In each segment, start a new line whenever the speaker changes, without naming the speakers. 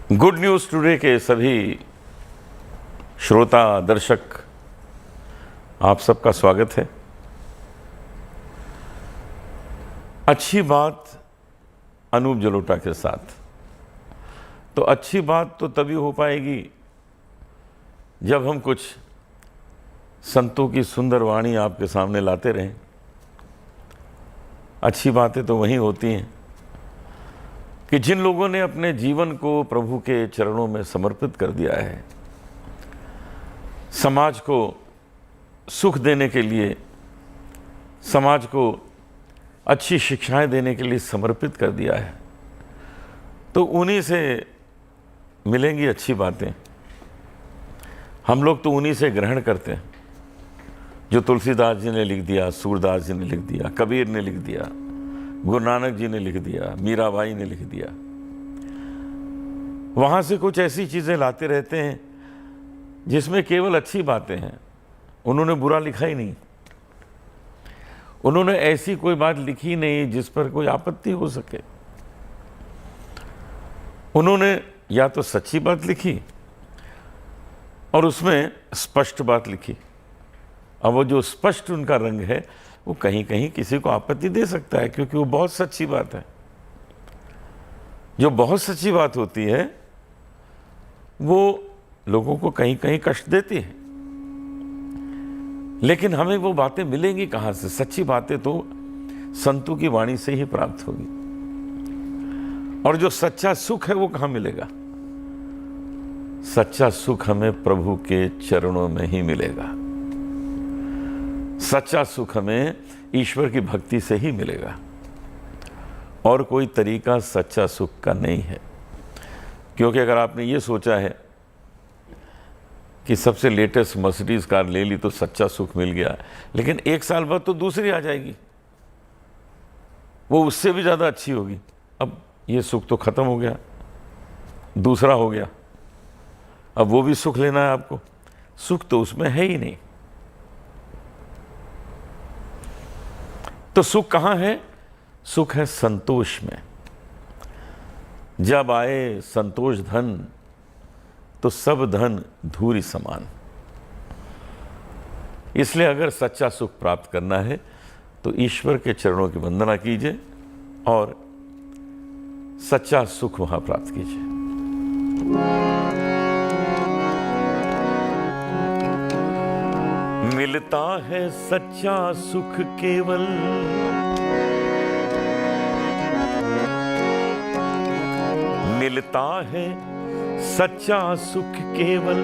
Good news today के सभी श्रोता दर्शक, आप सबका स्वागत है। अच्छी बात अनूप जलोटा के साथ। तो अच्छी बात तो तभी हो पाएगी जब हम कुछ संतों की सुंदर वाणी आपके सामने लाते रहें। अच्छी बातें तो वहीं होती हैं कि जिन लोगों ने अपने जीवन को प्रभु के चरणों में समर्पित कर दिया है, समाज को सुख देने के लिए, समाज को अच्छी शिक्षाएं देने के लिए समर्पित कर दिया है, तो उन्हीं से मिलेंगी अच्छी बातें। हम लोग तो उन्हीं से ग्रहण करते हैं जो तुलसीदास जी ने लिख दिया, सूरदास जी ने लिख दिया, कबीर ने लिख दिया, गुरु नानक जी ने लिख दिया, मीराबाई ने लिख दिया। वहाँ से कुछ ऐसी चीज़ें लाते रहते हैं जिसमें केवल अच्छी बातें हैं। उन्होंने बुरा लिखा ही नहीं, उन्होंने ऐसी कोई बात लिखी नहीं जिस पर कोई आपत्ति हो सके। उन्होंने या तो सच्ची बात लिखी और उसमें स्पष्ट बात लिखी। अब वो जो स्पष्ट उनका रंग है वो कहीं कहीं किसी को आपत्ति दे सकता है, क्योंकि वो बहुत सच्ची बात है। जो बहुत सच्ची बात होती है वो लोगों को कहीं कहीं कष्ट देती है, लेकिन हमें वो बातें मिलेंगी कहाँ से? सच्ची बातें तो संतों की वाणी से ही प्राप्त होगी। और जो सच्चा सुख है वो कहाँ मिलेगा? सच्चा सुख हमें प्रभु के चरणों में ही मिलेगा। सच्चा सुख हमें ईश्वर की भक्ति से ही मिलेगा, और कोई तरीका सच्चा सुख का नहीं है। क्योंकि अगर आपने ये सोचा है कि सबसे लेटेस्ट मर्सिडीज कार ले ली तो सच्चा सुख मिल गया, लेकिन एक साल बाद तो दूसरी आ जाएगी, वो उससे भी ज़्यादा अच्छी होगी। अब ये सुख तो खत्म हो गया, दूसरा हो गया, अब वो भी सुख लेना है आपको। सुख तो उसमें है ही नहीं। तो सुख कहाँ है? सुख है संतोष में। जब आए संतोष धन तो सब धन धूरी समान। इसलिए अगर सच्चा सुख प्राप्त करना है तो ईश्वर के चरणों की वंदना कीजिए और सच्चा सुख वहां प्राप्त कीजिए। मिलता है सच्चा सुख केवल मिलता है सच्चा सुख केवल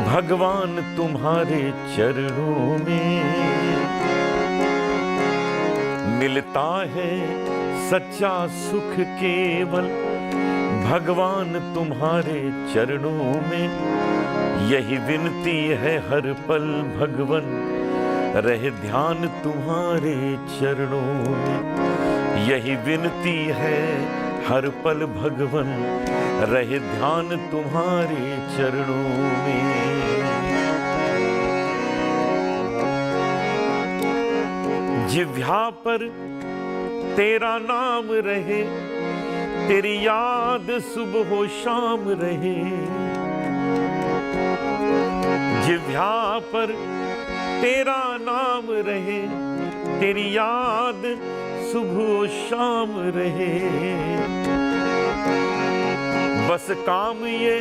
भगवान तुम्हारे चरणों में। मिलता है सच्चा सुख केवल भगवान तुम्हारे चरणों में। यही विनती है हर पल भगवन, रहे ध्यान तुम्हारे चरणों में। यही विनती है हर पल भगवन, रहे ध्यान तुम्हारे चरणों में। जिह्वा पर तेरा नाम रहे, तेरी याद सुबह हो शाम रहे। जिह्वा पर तेरा नाम रहे, तेरी याद सुबह शाम रहे। बस काम ये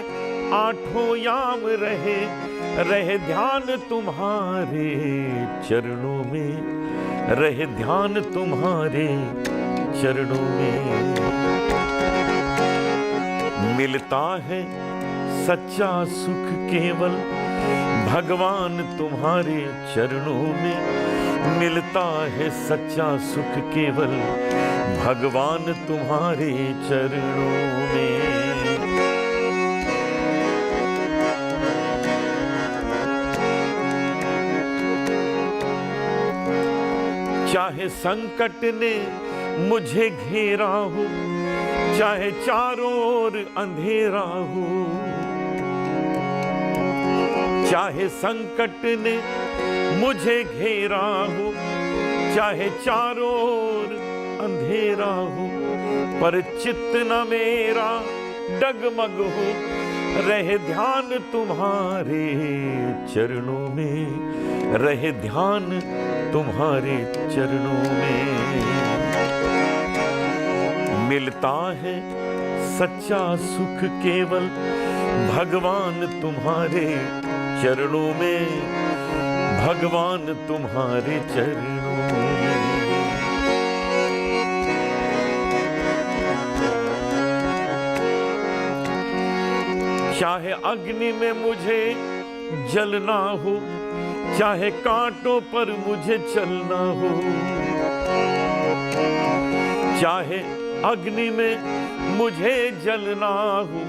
आठों याम रहे, रहे ध्यान तुम्हारे चरणों में, रहे ध्यान तुम्हारे चरणों में। मिलता है सच्चा सुख केवल भगवान तुम्हारे चरणों में। मिलता है सच्चा सुख केवल भगवान तुम्हारे चरणों में। चाहे संकट ने मुझे घेरा हो, चाहे चारों ओर अंधेरा हो। चाहे संकट ने मुझे घेरा हो, चाहे चारों ओर अंधेरा हो, पर चित्त न मेरा डगमग हो, रहे ध्यान तुम्हारे चरणों में, रहे ध्यान तुम्हारे चरणों में। मिलता है सच्चा सुख केवल भगवान तुम्हारे चरणों में, भगवान तुम्हारे चरणों में। चाहे अग्नि में मुझे जलना हो, चाहे कांटों पर मुझे चलना हो, चाहे अग्नि में मुझे जलना हो,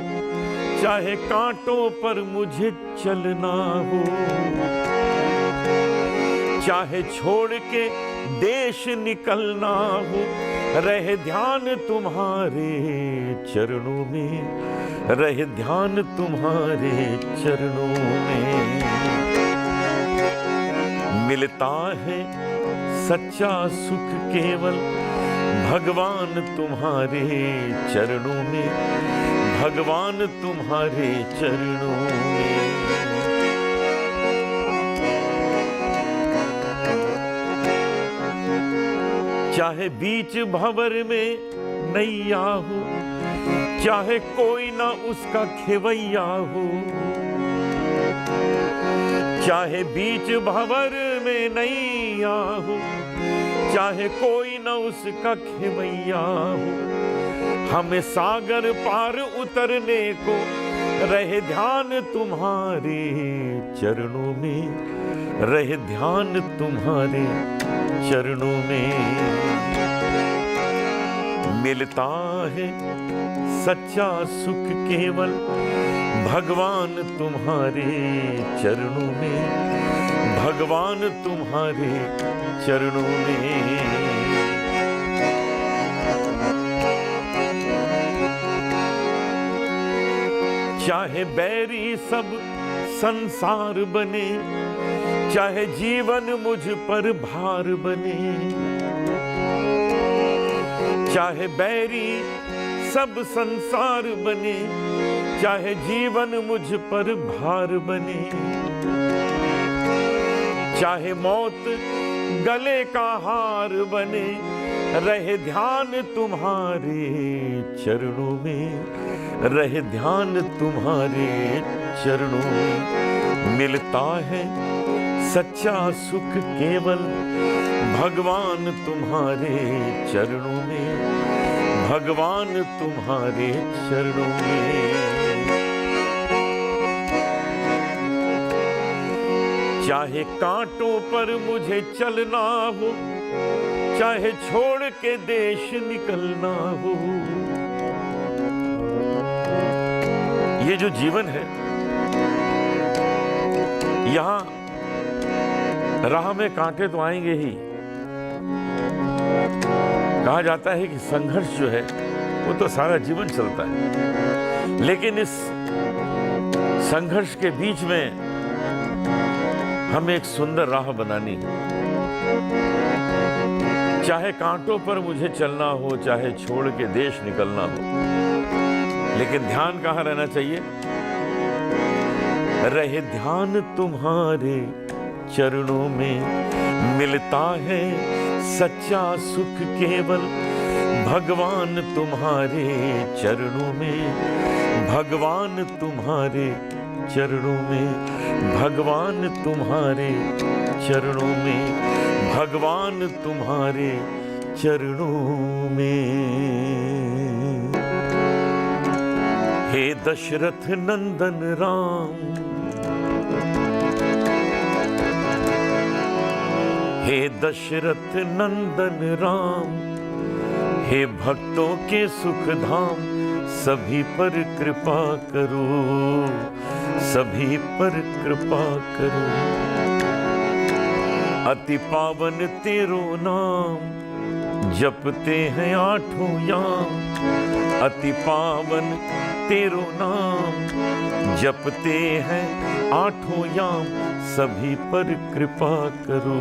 चाहे कांटों पर मुझे चलना हो, चाहे छोड़ के देश निकलना हो, रहे ध्यान तुम्हारे चरणों में, रहे ध्यान तुम्हारे चरणों में। मिलता है सच्चा सुख केवल भगवान तुम्हारे चरणों में, भगवान तुम्हारे चरणों में। चाहे बीच भंवर में नैया हो, चाहे कोई ना उसका खेवैया हो, चाहे बीच भंवर में नैया हो, चाहे कोई ना उसका खेवैया हो, हमें सागर पार उतरने को रहे ध्यान तुम्हारे चरणों में, रहे ध्यान तुम्हारे चरणों में। मिलता है सच्चा सुख केवल भगवान तुम्हारे चरणों में, भगवान तुम्हारे चरणों में। चाहे बैरी सब संसार बने, चाहे जीवन मुझ पर भार बने, चाहे बैरी सब संसार बने, चाहे जीवन मुझ पर भार बने, चाहे मौत गले का हार बने, रहे ध्यान तुम्हारे चरणों में, रहे ध्यान तुम्हारे चरणों में। मिलता है सच्चा सुख केवल भगवान तुम्हारे चरणों में, भगवान तुम्हारे चरणों में। चाहे कांटों पर मुझे चलना हो, चाहे छोड़ के देश निकलना हो, ये जो जीवन है यहां राह में कांटे तो आएंगे ही। कहा जाता है कि संघर्ष जो है वो तो सारा जीवन चलता है, लेकिन इस संघर्ष के बीच में हमें एक सुंदर राह बनानी है। चाहे कांटों पर मुझे चलना हो, चाहे छोड़ के देश निकलना हो, लेकिन ध्यान कहाँ रहना चाहिए? रहे ध्यान तुम्हारे चरणों में। मिलता है सच्चा सुख केवल भगवान तुम्हारे चरणों में, भगवान तुम्हारे चरणों में, भगवान तुम्हारे चरणों में, भगवान तुम्हारे चरणों में। हे दशरथ नंदन राम, हे दशरथ नंदन राम, हे भक्तों के सुख धाम, सभी पर कृपा करो, सभी पर कृपा करो। अति पावन तेरो नाम, जपते हैं आठों याम। अति पावन तेरो नाम, जपते हैं आठों याम, सभी पर कृपा करो,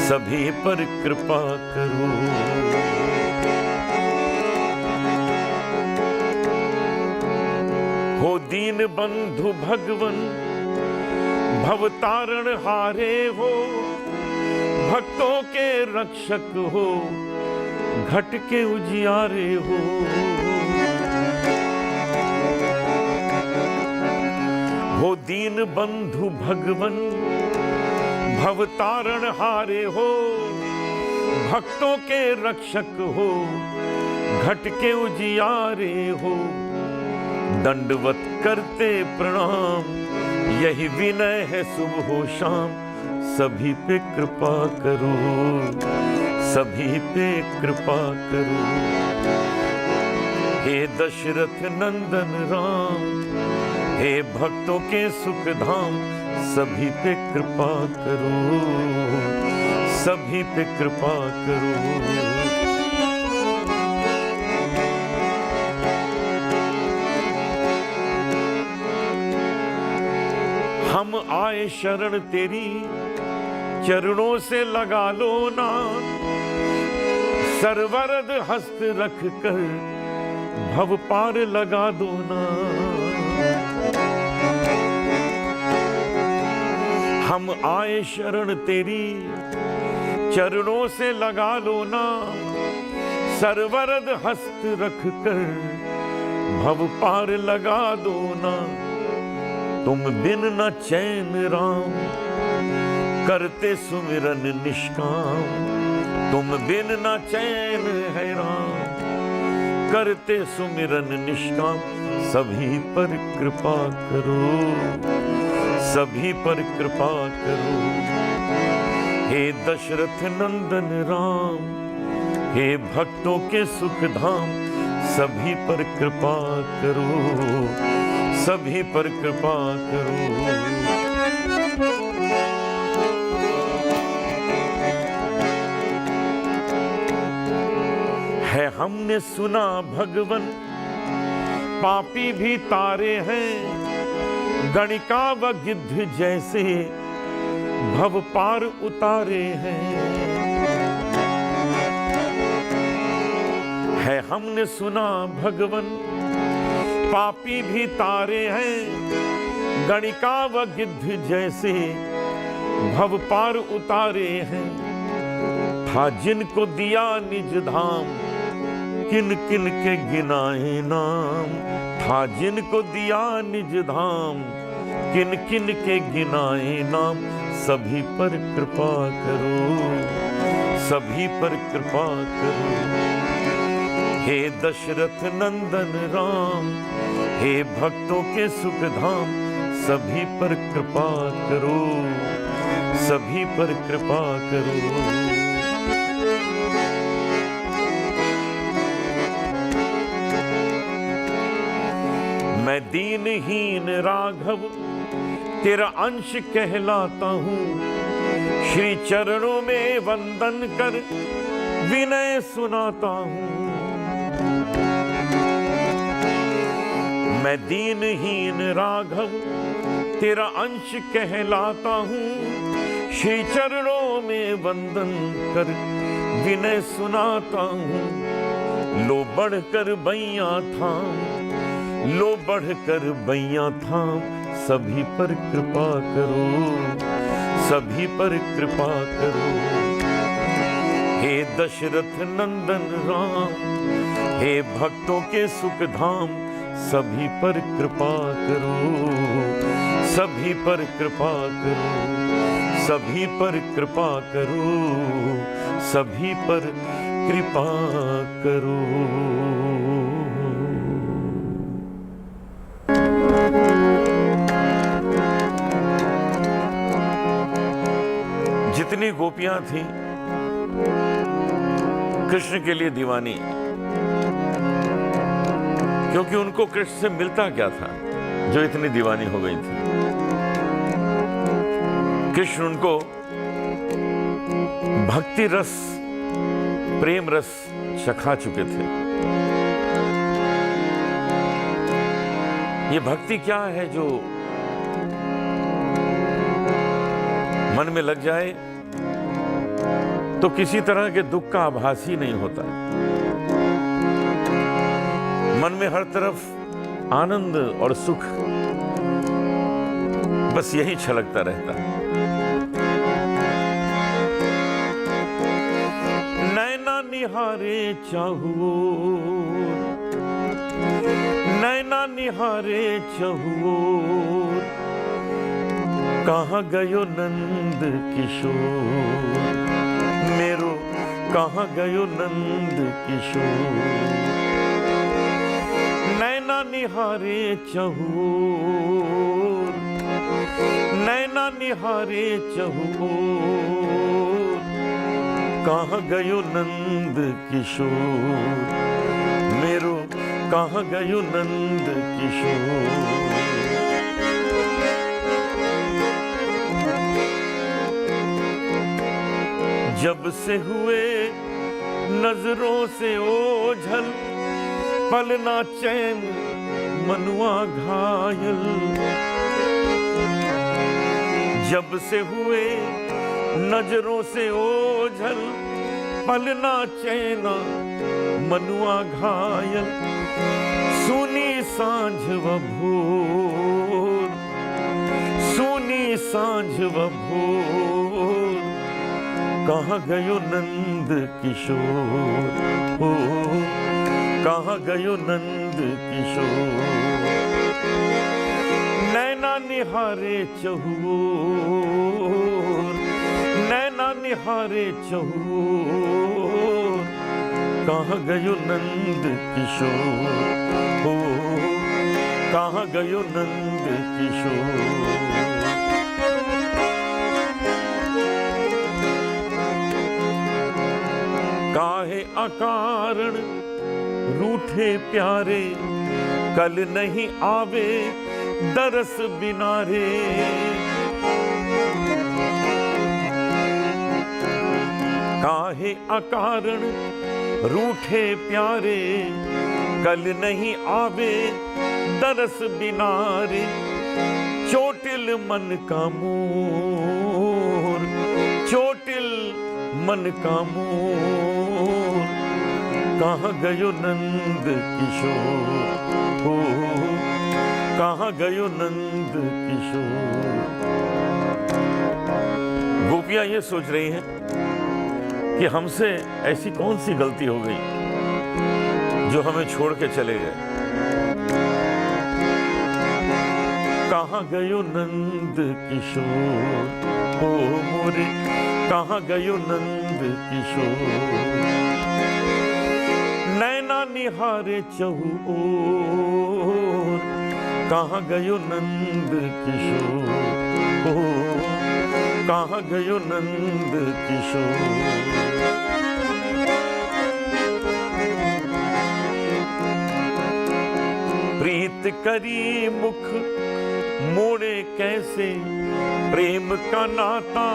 सभी पर कृपा करो। हो दीन बंधु भगवन भवतारण हारे हो, भक्तों के रक्षक हो, घट के उजियारे हो। हो दीन बंधु भगवन भवतारण हारे हो, भक्तों के रक्षक हो, घट के उजियारे हो। दंडवत करते प्रणाम, यही विनय है सुबह हो शाम, सभी पे कृपा करो, सभी पे कृपा करो। हे दशरथ नंदन राम, हे भक्तों के सुख धाम, सभी पे कृपा करो, सभी पे कृपा करो। हम आए शरण तेरी, चरणों से लगा लो ना, सर्वरद हस्त रख कर भव पार लगा दो ना। हम आए शरण तेरी, चरणों से लगा लो ना, सर्वरद हस्त रख कर भव पार लगा दो ना। तुम बिन न चैन राम, करते सुमिरन निष्काम, तुम बिन न चैन है राम, करते सुमिरन निष्काम। सभी पर कृपा करो, सभी पर कृपा करो। हे दशरथ नंदन राम, हे भक्तों के सुख धाम, सभी पर कृपा करो, सभी पर कृपा करो। है हमने सुना भगवन, पापी भी तारे हैं, गणिका व गिद्ध जैसे भव पार उतारे हैं। है हमने सुना भगवन, पापी भी तारे हैं, गणिका व गिद्ध जैसे भव पार उतारे हैं। था जिनको दिया निज धाम, किन किन के गिनाए नाम। था जिनको दिया निज धाम, किन किन के गिनाए नाम। सभी पर कृपा करो, सभी पर कृपा करो। हे दशरथ नंदन राम, हे भक्तों के सुख धाम, सभी पर कृपा करो, सभी पर कृपा करो। मैं दीनहीन राघव तेरा अंश कहलाता हूँ, श्री चरणों में वंदन कर विनय सुनाता हूँ। मैं दीनहीन राघव तेरा अंश कहलाता हूँ, श्री चरणों में वंदन कर विनय सुनाता हूँ। लो बढ़कर बैया थाम, लो बढ़कर बैया थाम, सभी पर कृपा करो, सभी पर कृपा करो। हे दशरथ नंदन राम, हे भक्तों के सुख धाम, सभी पर कृपा करो, सभी पर कृपा करो, सभी पर कृपा करो, सभी पर कृपा करो। जितनी गोपियां थीं कृष्ण के लिए दीवानी, क्योंकि उनको कृष्ण से मिलता क्या था जो इतनी दीवानी हो गई थी। कृष्ण उनको भक्ति रस, प्रेम रस चखा चुके थे। ये भक्ति क्या है जो मन में लग जाए तो किसी तरह के दुख का आभास ही नहीं होता। मन में हर तरफ आनंद और सुख बस यही छलकता रहता है। नैना निहारे चाहुओर, नैना निहारे चाहुओर, कहाँ गयो नंद किशोर मेरो, कहाँ गयो नंद किशोर। नैना निहारे चाहुओर, नैना निहारे चाहुओर, कहाँ गयो नंद किशोर मेरो, कहाँ गयो नंद किशोर। जब से हुए नजरों से ओझल, पलना चैन मनुआ घायल। जब से हुए नजरों से ओझल, पलना चैना मनुआ घायल। सुनी सांझ व भोर, सुनी सांझ व भोर, कहाँ गयो नंद किशोर हो, कहाँ गयो नंद किशोर। नैना निहारे चाहुओर, नैना निहारे चाहुओर, कहाँ गयो नंद किशोर हो, कहाँ गयो नंद किशोर। काहे अकारण रूठे प्यारे, कल नहीं आवे दरस बिनारे। काहे अकारण रूठे प्यारे, कल नहीं आवे दरस बिनारे। चोटिल मन का मोर, चोटिल मन का मोर, कहाँ गयो नंद किशोर हो, कहाँ गयो नंद किशोर। गोपियां ये सोच रही हैं कि हमसे ऐसी कौन सी गलती हो गई जो हमें छोड़ के चले गए। कहाँ गयो नंद किशोर हो मोरे, कहाँ गयो नंद किशोर। नैना निहारे चाहुओर, कहाँ गयो नंद किशोर हो, कहाँ गयो नंद किशोर। प्रीत करी मुख मोड़े कैसे, प्रेम का नाता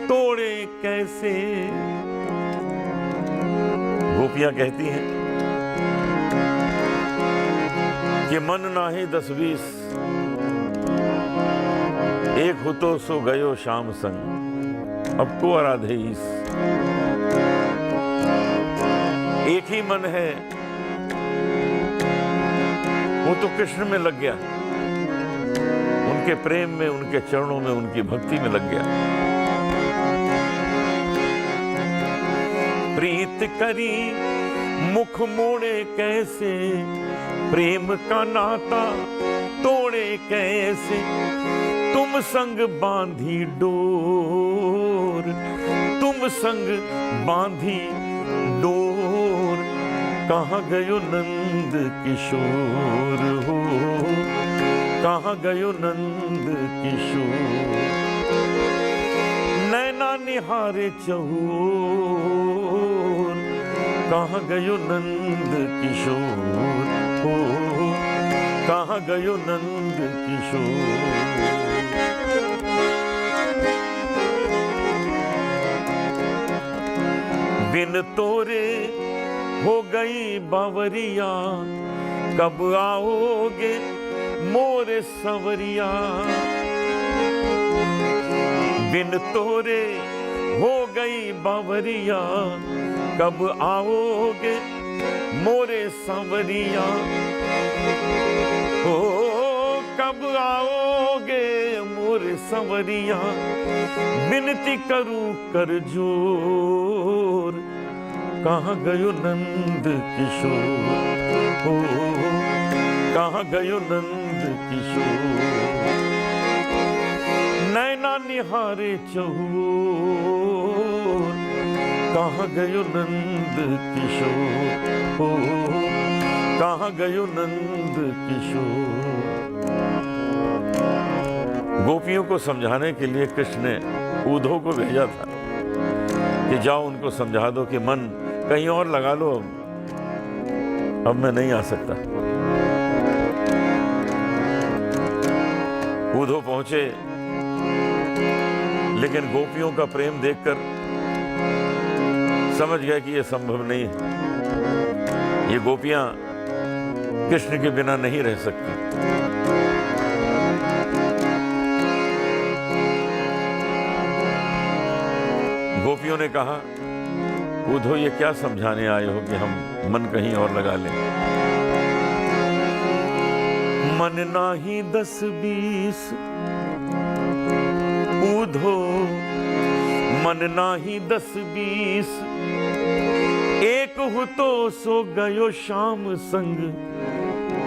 तोड़े कैसे। गोपियां कहती हैं कि मन नाहे 10-20, एक हो तो सो गयो शाम संग, अब को आराधेईस। एक ही मन है, वो तो कृष्ण में लग गया, उनके प्रेम में, उनके चरणों में, उनकी भक्ति में लग गया। प्रीत करी मुख मोड़े कैसे, प्रेम का नाता तोड़े कैसे। तुम संग बांधी डोर, तुम संग बांधी डोर, कहाँ गयो नंद किशोर हो, कहाँ गयो नंद किशोर। नैना निहारे चाहुओर, कहाँ गयो नंद किशोर हो, कहाँ गयो नंद किशोर। बिन तोरे हो गई बावरिया, कब आओगे मोरे संवरिया। बिन तोरे हो गई बावरिया, कब आओगे मोरे सांवरिया। कब आओगे मोरे संवरिया, बिनती करूं कर जोर, कहाँ गयो नंद किशोर, हो कहाँ गयो नंद किशोर। नैना निहारे चहुओर, कहाँ गयो नंद किशोर, हो कहाँ गयो नंद किशोर। गोपियों को समझाने के लिए कृष्ण ने उद्धव को भेजा था कि जाओ उनको समझा दो कि मन कहीं और लगा लो, अब मैं नहीं आ सकता। उद्धव पहुंचे, लेकिन गोपियों का प्रेम देखकर समझ गया कि यह संभव नहीं है, ये गोपियां कृष्ण के बिना नहीं रह सकती। गोपियों ने कहा, उद्धव ये क्या समझाने आए हो कि हम मन कहीं और लगा लें। मन नाही 10-20 उद्धव, मन नाही 10-20, एक हो तो सो गयो श्याम संग,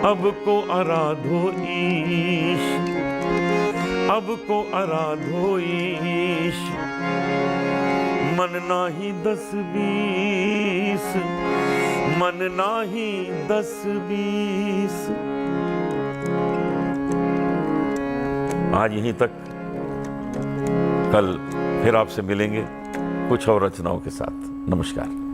अब को आराधो ईश, अब को आराधो ईश। मन नाही 10-20, मन नाही 10-20। आज यहीं तक, कल फिर आपसे मिलेंगे कुछ और रचनाओं के साथ। नमस्कार।